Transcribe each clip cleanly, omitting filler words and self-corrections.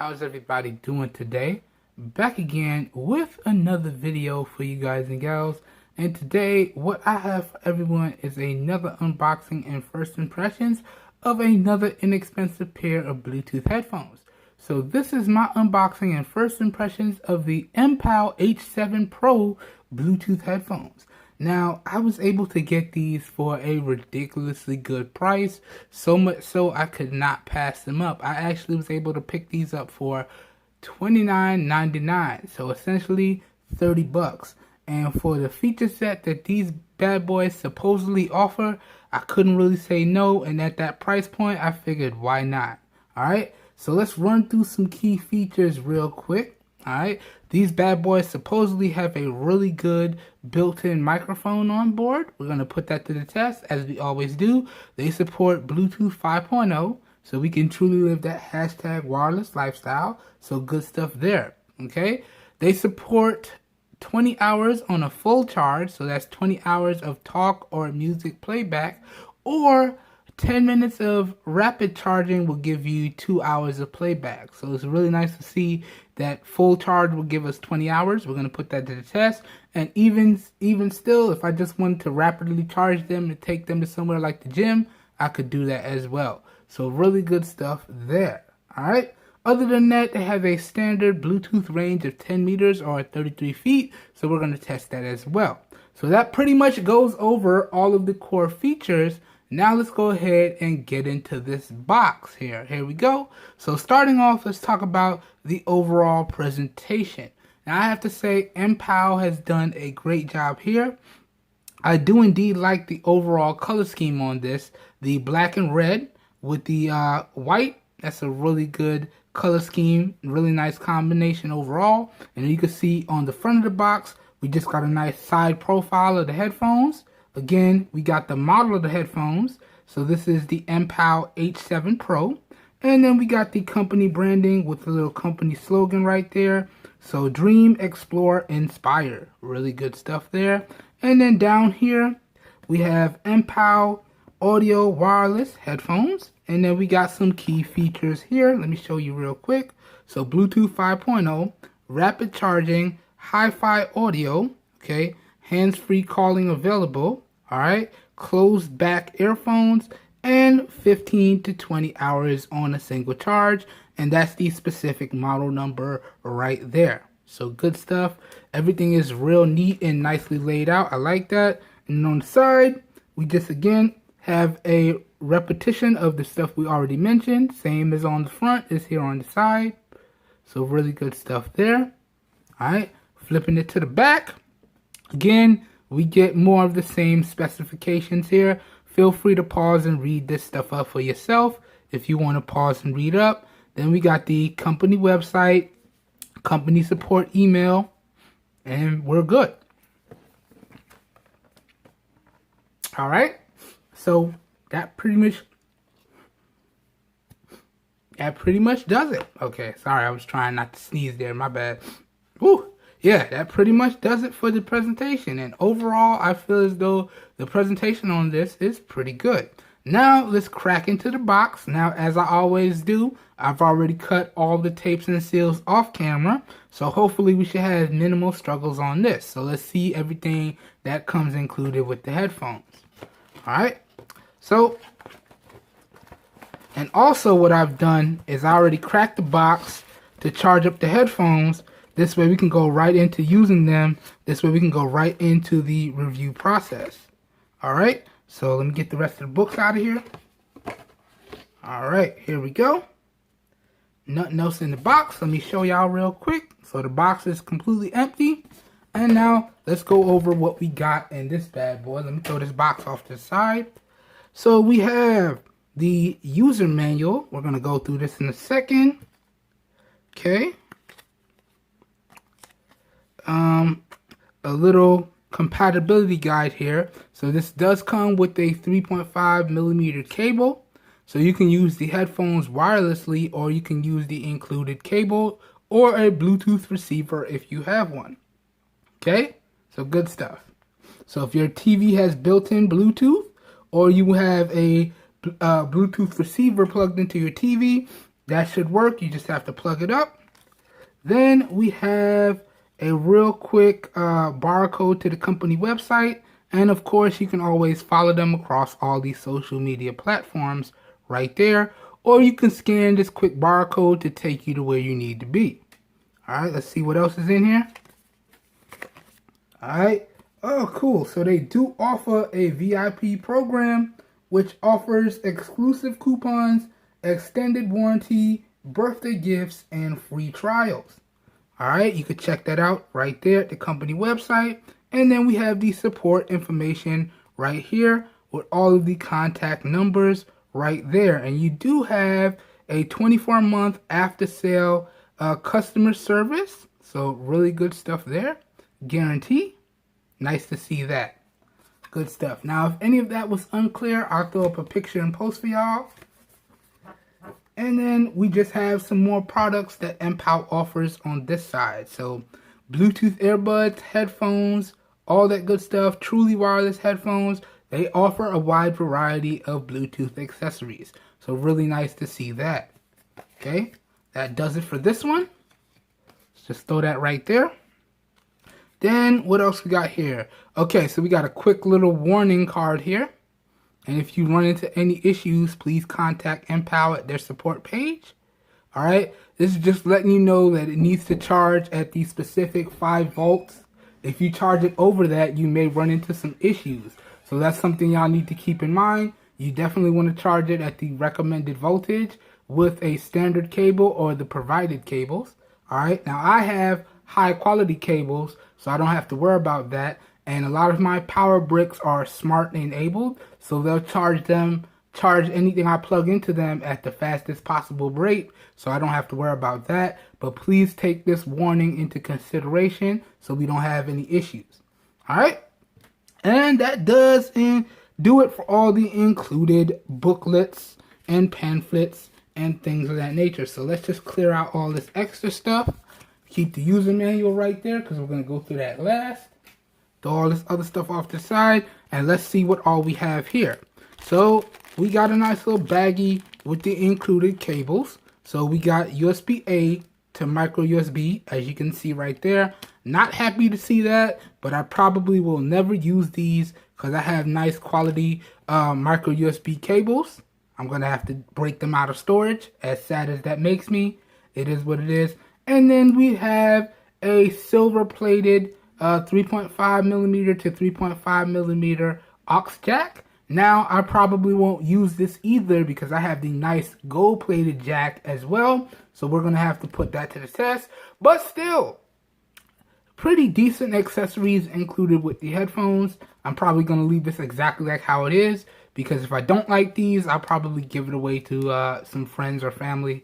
How's everybody doing today? Back again with another video for you guys and gals. And today what I have for everyone is another unboxing and first impressions of another inexpensive pair of Bluetooth headphones. So this is my unboxing and first impressions of the Mpow H7 Pro Bluetooth headphones. Now, I was able to get these for a ridiculously good price, so much so I could not pass them up. I actually was able to pick these up for $29.99, so essentially 30 bucks. And for the feature set that these bad boys supposedly offer, I couldn't really say no, and at that price point, I figured why not? Alright, so let's run through some key features real quick. Alright, these bad boys supposedly have a really good built-in microphone on board. We're going to put that to the test, as we always do. They support Bluetooth 5.0, so we can truly live that hashtag wireless lifestyle. So good stuff there, okay? They support 20 hours on a full charge, so that's 20 hours of talk or music playback, or 10 minutes of rapid charging will give you 2 hours of playback. So it's really nice to see that full charge will give us 20 hours. We're going to put that to the test. And even still, if I just wanted to rapidly charge them and take them to somewhere like the gym, I could do that as well. So really good stuff there. Alright. Other than that, they have a standard Bluetooth range of 10 meters or 33 feet. So we're going to test that as well. So that pretty much goes over all of the core features. Now let's go ahead and get into this box here. Here we go. So starting off, let's talk about the overall presentation. Now I have to say Mpow has done a great job here. I do indeed like the overall color scheme on this. The black and red with the white. That's a really good color scheme. Really nice combination overall. And you can see on the front of the box, we just got a nice side profile of the headphones. Again, we got the model of the headphones. So this is the Mpow H7 Pro. And then we got the company branding with the little company slogan right there. So dream, explore, inspire. Really good stuff there. And then down here, we have Mpow audio wireless headphones. And then we got some key features here. Let me show you real quick. So Bluetooth 5.0, rapid charging, hi-fi audio, okay, hands-free calling available, alright, closed back earphones, and 15 to 20 hours on a single charge, and that's the specific model number right there. So good stuff. Everything is real neat and nicely laid out. I like that. And on the side, we just again have a repetition of the stuff we already mentioned. Same as on the front is here on the side. So really good stuff there. Alright, flipping it to the back. Again, we get more of the same specifications here. Feel free to pause and read this stuff up for yourself if you want to pause and read up. Then we got the company website, company support email, and we're good. Alright, so that pretty much does it. Okay, sorry, I was trying not to sneeze there, my bad. Woo! Yeah, that pretty much does it for the presentation. And overall, I feel as though the presentation on this is pretty good. Now, let's crack into the box. Now, as I always do, I've already cut all the tapes and seals off camera. So hopefully we should have minimal struggles on this. So let's see everything that comes included with the headphones. Alright, so, and also what I've done is I already cracked the box to charge up the headphones. This way we can go right into using them. This way we can go right into the review process. Alright, so let me get the rest of the books out of here. Alright, here we go. Nothing else in the box. Let me show y'all real quick. So the box is completely empty. And now let's go over what we got in this bad boy. Let me throw this box off to the side. So we have the user manual. We're going to go through this in a second. Okay. A little compatibility guide here. So this does come with a 3.5 millimeter cable. So you can use the headphones wirelessly, or you can use the included cable or a Bluetooth receiver if you have one. Okay, so good stuff. So if your TV has built-in Bluetooth, or you have a Bluetooth receiver plugged into your TV, that should work. You just have to plug it up. Then we have a real quick barcode to the company website. And of course, you can always follow them across all these social media platforms right there. Or you can scan this quick barcode to take you to where you need to be. All right, let's see what else is in here. All right. Oh, cool. So they do offer a VIP program, which offers exclusive coupons, extended warranty, birthday gifts, and free trials. All right, you could check that out right there at the company website. And then we have the support information right here with all of the contact numbers right there. And you do have a 24-month after sale customer service. So really good stuff there. Guarantee. Nice to see that. Good stuff. Now, if any of that was unclear, I'll throw up a picture and post for y'all. And then we just have some more products that Mpow offers on this side. So Bluetooth earbuds, headphones, all that good stuff, truly wireless headphones. They offer a wide variety of Bluetooth accessories. So really nice to see that. Okay, that does it for this one. Let's just throw that right there. Then what else we got here? Okay, so we got a quick little warning card here. And if you run into any issues, please contact Mpow at their support page. All right, this is just letting you know that it needs to charge at the specific 5 volts. If you charge it over that, you may run into some issues. So that's something y'all need to keep in mind. You definitely want to charge it at the recommended voltage with a standard cable or the provided cables. All right, now I have high quality cables, so I don't have to worry about that. And a lot of my power bricks are smart enabled, so they'll charge anything I plug into them at the fastest possible rate, so I don't have to worry about that. But please take this warning into consideration so we don't have any issues. All right, and that does do it for all the included booklets and pamphlets and things of that nature. So let's just clear out all this extra stuff. Keep the user manual right there because we're going to go through that last. Throw all this other stuff off the side, and let's see what all we have here. So we got a nice little baggie with the included cables. So we got USB-A to micro USB, as you can see right there. Not happy to see that, but I probably will never use these because I have nice quality micro USB cables. I'm going to have to break them out of storage, as sad as that makes me. It is what it is. And then we have a silver plated 3.5 millimeter to 3.5 millimeter aux jack. Now I probably won't use this either because I have the nice gold plated jack as well. So we're going to have to put that to the test. But still, pretty decent accessories included with the headphones. I'm probably going to leave this exactly like how it is because if I don't like these, I'll probably give it away to some friends or family.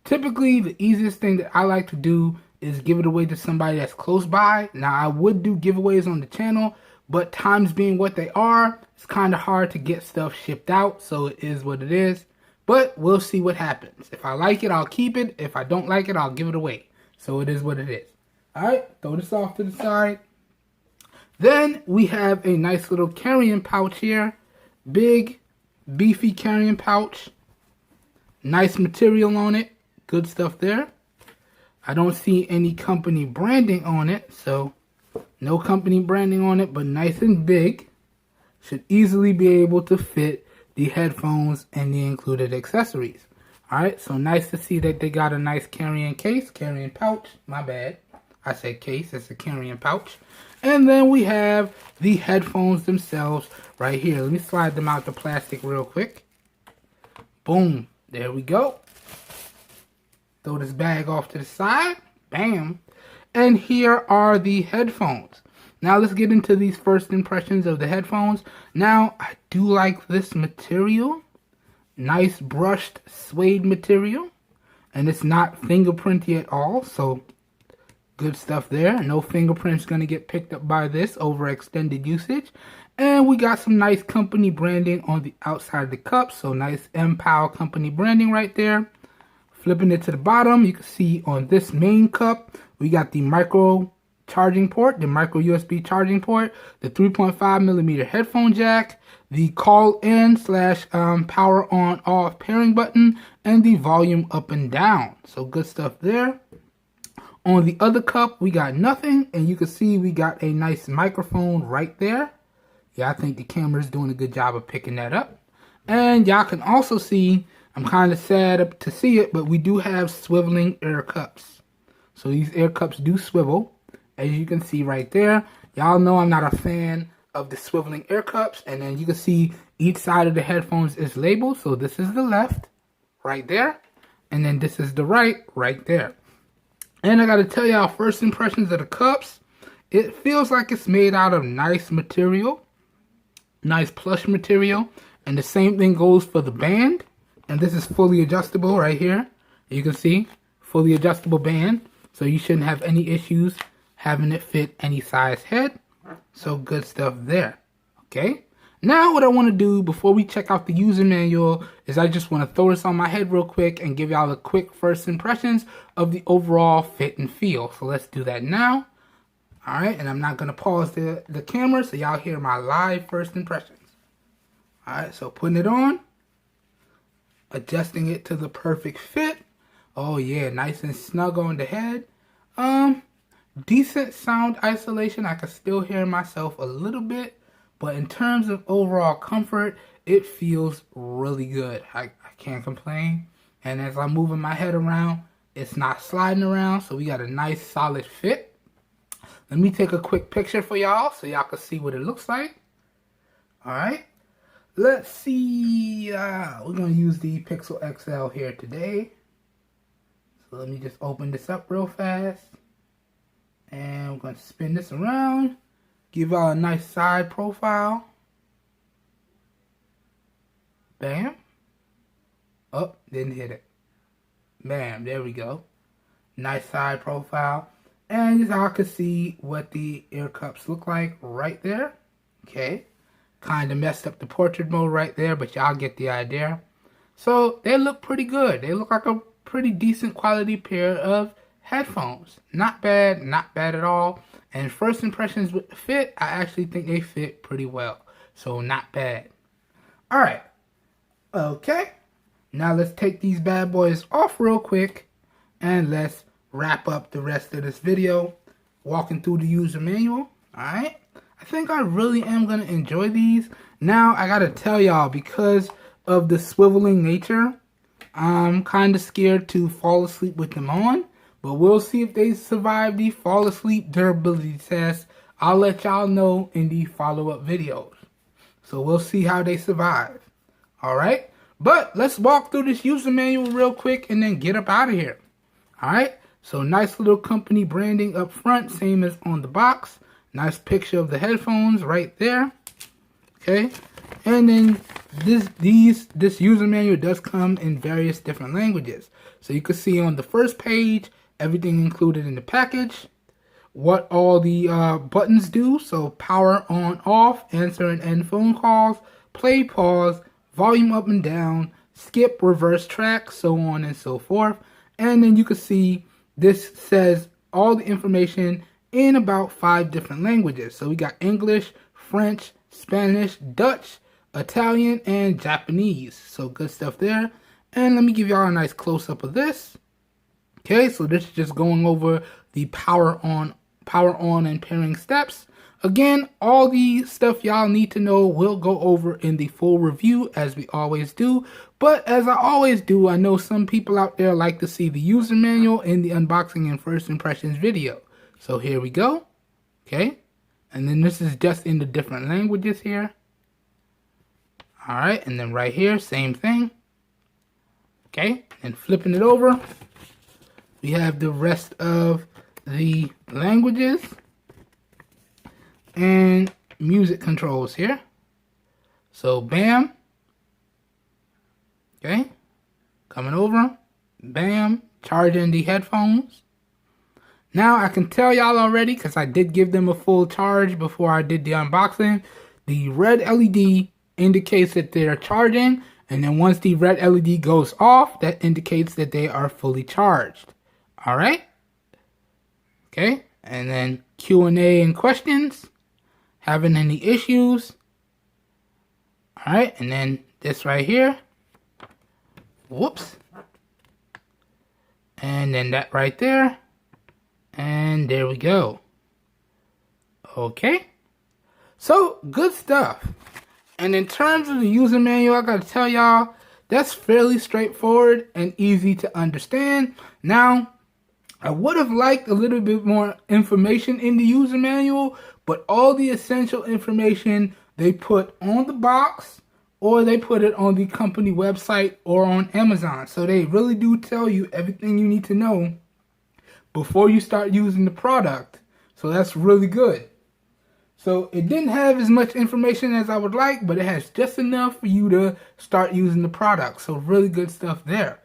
Typically, the easiest thing that I like to do is give it away to somebody that's close by. Now, I would do giveaways on the channel, but times being what they are, it's kind of hard to get stuff shipped out, so it is what it is. But we'll see what happens. If I like it, I'll keep it. If I don't like it, I'll give it away. So it is what it is. All right, throw this off to the side. Then we have a nice little carrying pouch here. Big, beefy carrying pouch. Nice material on it. Good stuff there. I don't see any company branding on it, so no company branding on it, but nice and big. Should easily be able to fit the headphones and the included accessories. Alright, so nice to see that they got a nice carrying case, carrying pouch. My bad. I said case, it's a carrying pouch. And then we have the headphones themselves right here. Let me slide them out the plastic real quick. Boom. There we go. Throw this bag off to the side. Bam. And here are the headphones. Now let's get into these first impressions of the headphones. Now, I do like this material. Nice brushed suede material. And it's not fingerprinty at all. So, good stuff there. No fingerprints going to get picked up by this over extended usage. And we got some nice company branding on the outside of the cup. So, nice Mpow company branding right there. Flipping it to the bottom, you can see on this main cup, we got the micro charging port, the micro USB charging port, the 3.5mm headphone jack, the call in / power on off pairing button, and the volume up and down. So good stuff there. On the other cup, we got nothing, and you can see we got a nice microphone right there. Yeah, I think the camera's doing a good job of picking that up. And y'all can also see, I'm kind of sad to see it, but we do have swiveling air cups. So these air cups do swivel, as you can see right there. Y'all know I'm not a fan of the swiveling air cups. And then you can see each side of the headphones is labeled. So this is the left, right there. And then this is the right there. And I gotta tell y'all, first impressions of the cups, it feels like it's made out of nice material, nice plush material. And the same thing goes for the band. And this is fully adjustable right here. You can see, fully adjustable band. So you shouldn't have any issues having it fit any size head. So good stuff there. Okay. Now what I want to do before we check out the user manual is I just want to throw this on my head real quick and give y'all a quick first impressions of the overall fit and feel. So let's do that now. All right, and I'm not going to pause the camera so y'all hear my live first impressions. All right, so putting it on, adjusting it to the perfect fit. Oh yeah, nice and snug on the head. Decent sound isolation. I can still hear myself a little bit. But in terms of overall comfort, it feels really good. I can't complain. And as I'm moving my head around, it's not sliding around. So we got a nice solid fit. Let me take a quick picture for y'all so y'all can see what it looks like. Alright. Let's see. We're going to use the Pixel XL here today. So let me just open this up real fast. And we're going to spin this around. Give y'all a nice side profile. Bam. Oh, didn't hit it. Bam, there we go. Nice side profile. And y'all can see what the ear cups look like right there. Okay. Kind of messed up the portrait mode right there, but y'all get the idea. So they look pretty good. They look like a pretty decent quality pair of headphones. Not bad at all. And first impressions with the fit, I actually think they fit pretty well. So not bad. Alright. Okay. Now let's take these bad boys off real quick. And let's wrap up the rest of this video. Walking through the user manual. Alright. I think I really am going to enjoy these. Now I got to tell y'all, because of the swiveling nature, I'm kind of scared to fall asleep with them on. But we'll see if they survive the fall asleep durability test. I'll let y'all know in the follow-up videos. So we'll see how they survive. Alright? But let's walk through this user manual real quick and then get up out of here. Alright? So nice little company branding up front, same as on the box. Nice picture of the headphones right there. Okay? And then this user manual does come in various different languages. So you can see on the first page, everything included in the package, what all the buttons do. So power on, off, answer and end phone calls, play, pause, volume up and down, skip, reverse track, so on and so forth. And then you can see this says all the information in about 5 different languages. So we got English, French, Spanish, Dutch, Italian, and Japanese. So good stuff there. And let me give y'all a nice close-up of this. Okay, so this is just going over the power on and pairing steps. Again, all the stuff y'all need to know we'll go over in the full review, as we always do. But as I always do, I know some people out there like to see the user manual in the unboxing and first impressions video. So here we go. Okay, and then this is just in the different languages here. Alright, and then right here, same thing. Okay, and flipping it over, we have the rest of the languages and music controls here. So bam. Okay, coming over, bam, charging the headphones. Now I can tell y'all already, because I did give them a full charge before I did the unboxing. The red LED indicates that they are charging, and then once the red LED goes off, that indicates that they are fully charged. Alright? Okay, and then Q&A and questions, having any issues. Alright, and then this right here. Whoops. And then that right there. And there we go. Okay. So, good stuff. And in terms of the user manual, I gotta tell y'all, that's fairly straightforward and easy to understand. Now, I would have liked a little bit more information in the user manual, but all the essential information they put on the box, or they put it on the company website or on Amazon. So they really do tell you everything you need to know before you start using the product. So that's really good. So it didn't have as much information as I would like, but it has just enough for you to start using the product. So really good stuff there.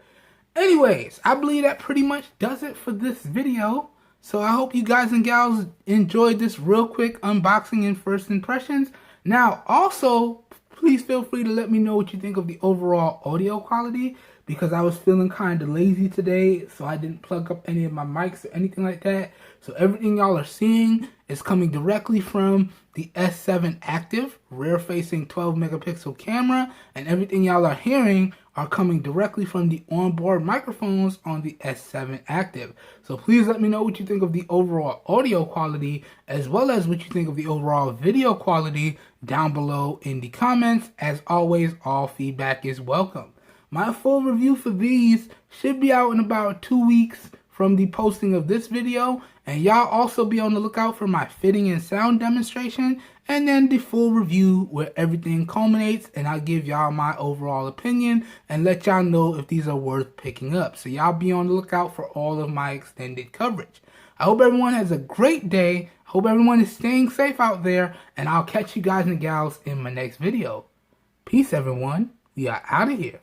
Anyways, I believe that pretty much does it for this video. So I hope you guys and gals enjoyed this real quick unboxing and first impressions. Now, also, please feel free to let me know what you think of the overall audio quality, because I was feeling kind of lazy today, so I didn't plug up any of my mics or anything like that. So everything y'all are seeing is coming directly from the S7 Active rear-facing 12 megapixel camera, and everything y'all are hearing are coming directly from the onboard microphones on the S7 Active. So please let me know what you think of the overall audio quality, as well as what you think of the overall video quality down below in the comments. As always, all feedback is welcome. My full review for these should be out in about 2 weeks from the posting of this video, and y'all also be on the lookout for my fitting and sound demonstration, and then the full review where everything culminates, and I'll give y'all my overall opinion and let y'all know if these are worth picking up. So y'all be on the lookout for all of my extended coverage. I hope everyone has a great day. I hope everyone is staying safe out there, and I'll catch you guys and gals in my next video. Peace, everyone. We are out of here.